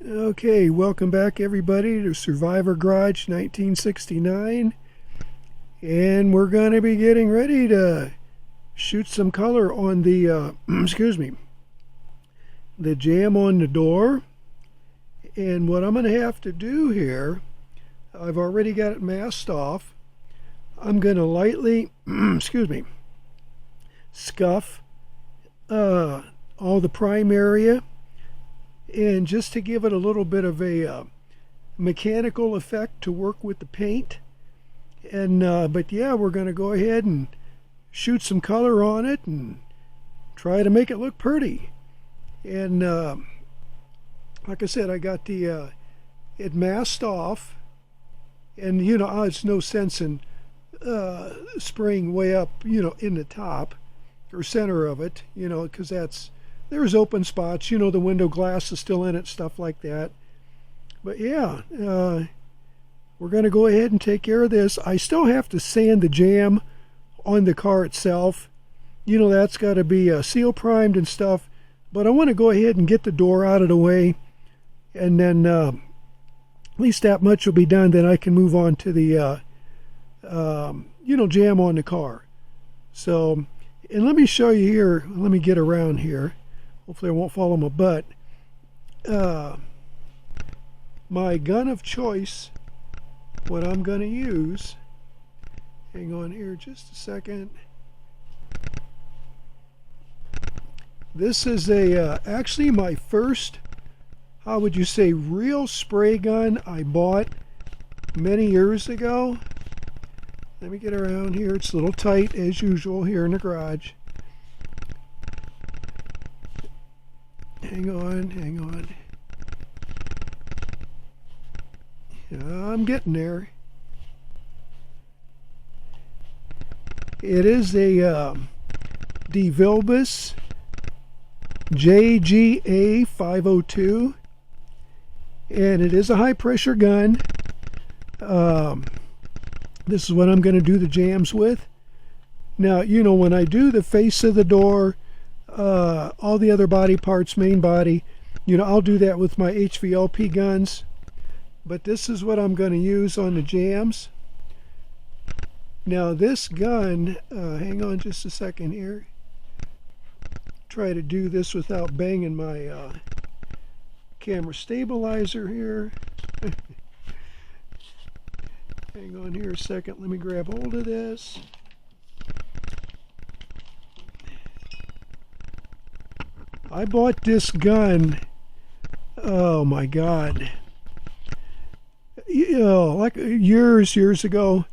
Okay, welcome back everybody to Survivor Garage 1969. And we're going to be getting ready to shoot some color on the, excuse me, the jamb on the door. And what I'm going to have to do here, I've already got it masked off. I'm going to lightly, excuse me, scuff all the prime area. And just to give it a little bit of a mechanical effect to work with the paint. And but yeah, we're going to go ahead and shoot some color on it and try to make it look pretty. And like I said, I got the it masked off, and you know, it's no sense in spraying way up, you know, in the top or center of it, you know, because there's open spots, you know, the window glass is still in it, stuff like that. But yeah, we're going to go ahead and take care of this. I still have to sand the jamb on the car itself. You know, that's got to be seal primed and stuff. But I want to go ahead and get the door out of the way. And then at least that much will be done. Then I can move on to the, you know, jamb on the car. So, and let me show you here. Let me get around here. Hopefully I won't fall on my butt. My gun of choice, what I'm going to use, hang on here just a second. This is actually my first, how would you say, real spray gun I bought many years ago. Let me get around here. It's a little tight as usual here in the garage. Hang on. Yeah, I'm getting there. It is a DeVilbiss JGA 502, and it is a high pressure gun. This is what I'm going to do the jams with. Now, you know, when I do the face of the door, all the other body parts, main body, you know, I'll do that with my HVLP guns. But this is what I'm going to use on the jams. Now this gun, hang on just a second here. Try to do this without banging my camera stabilizer here. Hang on here a second. Let me grab hold of this. I bought this gun, oh my God, you know, like years ago,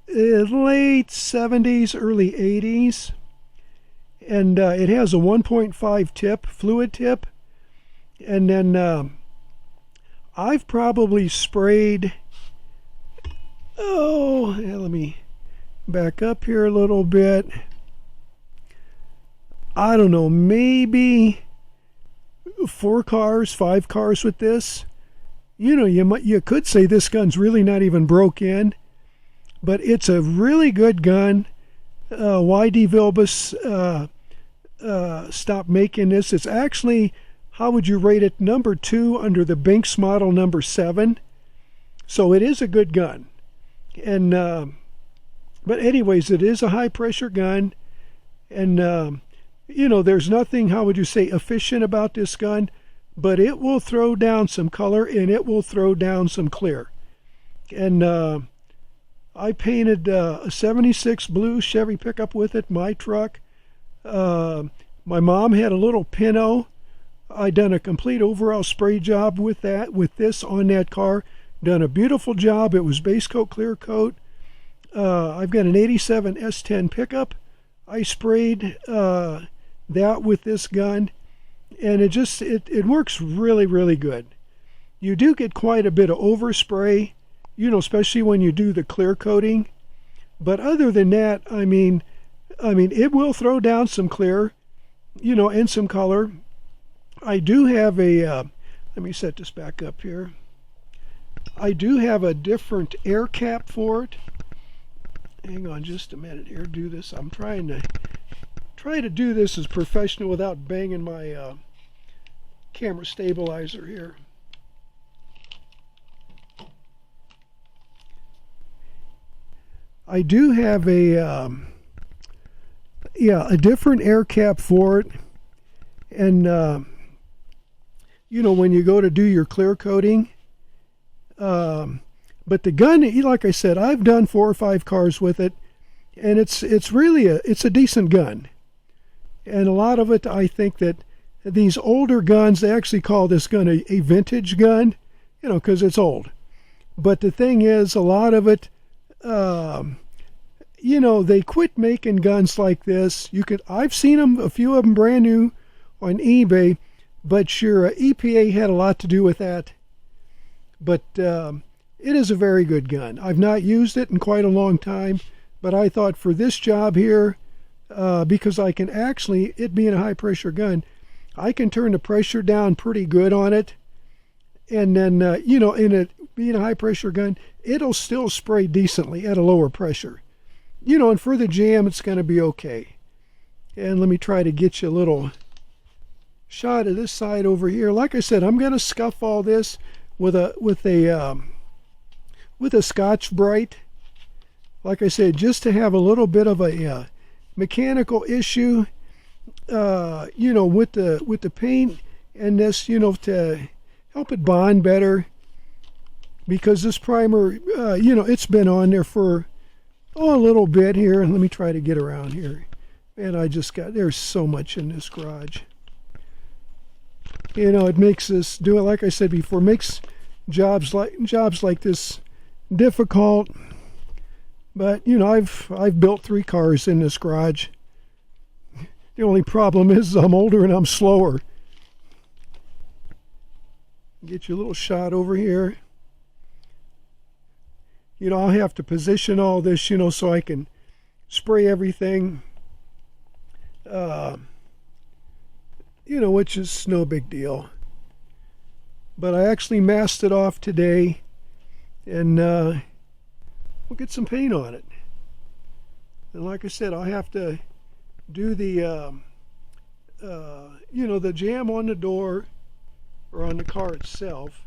late 70s, early 80s, and it has a 1.5 tip, fluid tip, and then I've probably sprayed, oh, yeah, let me back up here a little bit. I don't know, maybe 4 cars, 5 cars with this. You know, you could say this gun's really not even broke in, but it's a really good gun. Why DeVilbiss stopped making this? It's actually, how would you rate it? Number 2 under the Binks model number 7. So it is a good gun. And but anyways, it is a high pressure gun, and you know, there's nothing, how would you say, efficient about this gun, but it will throw down some color and it will throw down some clear. And I painted a 76 blue Chevy pickup with it, my truck. My mom had a little Pinto. I done a complete overall spray job with this on that car. Done a beautiful job. It was base coat, clear coat. I've got an 87 S10 pickup. I sprayed that with this gun, and it works really good. You do get quite a bit of overspray, you know, especially when you do the clear coating, but other than that, I mean it will throw down some clear, you know, and some color. I do have a let me set this back up here. I do have a different air cap for it. Hang on just a minute here. Do this. I'm trying to do this as professional without banging my camera stabilizer here. I do have a different air cap for it. And, when you go to do your clear coating, but the gun, like I said, I've done 4 or 5 cars with it, and it's really a decent gun. And a lot of it, I think that these older guns, they actually call this gun a vintage gun, because it's old. But the thing is, a lot of it, they quit making guns like this. I've seen them, a few of them brand new on eBay, but sure, EPA had a lot to do with that. But it is a very good gun. I've not used it in quite a long time, but I thought for this job here, because I can actually, it being a high pressure gun, I can turn the pressure down pretty good on it. And then, in it being a high pressure gun, it'll still spray decently at a lower pressure. And for the jam, it's going to be okay. And let me try to get you a little shot of this side over here. Like I said, I'm going to scuff all this with a Scotch-Brite. Like I said, just to have a little bit of a mechanical issue, with the paint and this, to help it bond better. Because this primer, it's been on there for a little bit here. And let me try to get around here. Man, there's so much in this garage. It makes this, like I said before, makes jobs like this difficult. But I've built 3 cars in this garage. The only problem is I'm older and I'm slower. Get you a little shot over here. I'll have to position all this, so I can spray everything. Which is no big deal. But I actually masked it off today, and we'll get some paint on it. And like I said, I'll have to do the jam on the door or on the car itself.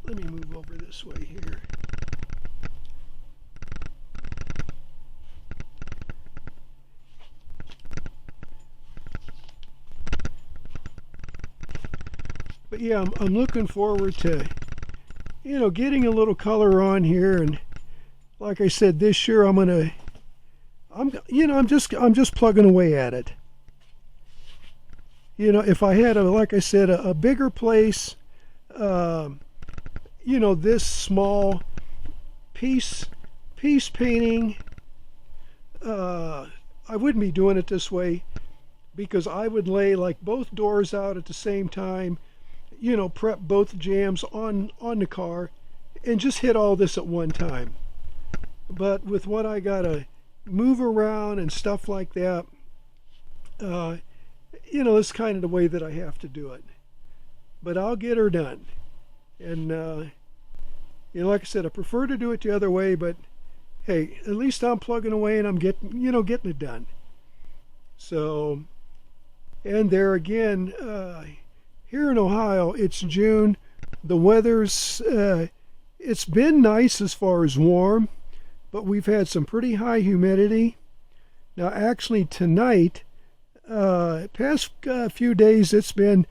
Let me move over this way here. But yeah, I'm looking forward to, getting a little color on here. And like I said, this year I'm just plugging away at it. If I had like I said, a bigger place, this small piece painting, I wouldn't be doing it this way, because I would lay like both doors out at the same time, prep both jams on the car and just hit all this at one time. But with what I gotta move around and stuff like that, it's kind of the way that I have to do it. But I'll get her done. And like I said, I prefer to do it the other way, but hey, at least I'm plugging away and I'm getting it done. So, and there again, here in Ohio, it's June. The weather's, it's been nice as far as warm, but we've had some pretty high humidity. Now, actually tonight, past few days, it's been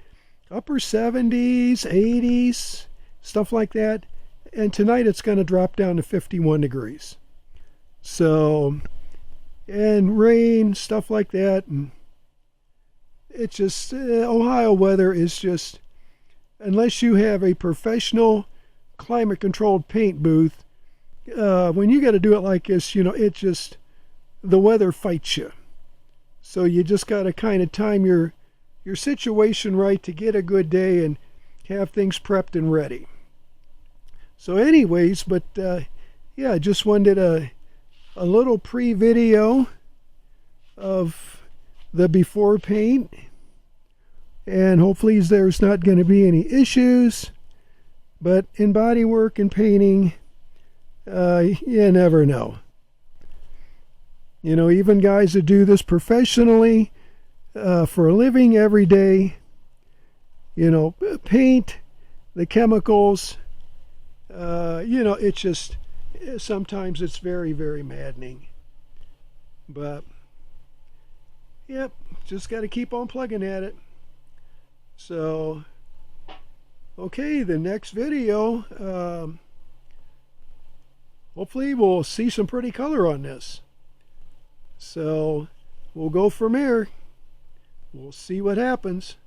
upper 70s, 80s, stuff like that. And tonight it's going to drop down to 51 degrees. So, and rain, stuff like that. And it's just, Ohio weather is just, unless you have a professional climate controlled paint booth, when you got to do it like this, it just, the weather fights you. So you just got to kind of time your situation right to get a good day and have things prepped and ready. So anyways, but yeah, I just wanted a little pre-video of the before paint, and hopefully there's not going to be any issues. But in body work and painting, you never know. Even guys that do this professionally for a living every day, paint, the chemicals, sometimes it's very, very maddening. But, yep, just got to keep on plugging at it. So, okay, the next video, hopefully we'll see some pretty color on this. So, we'll go from there. We'll see what happens.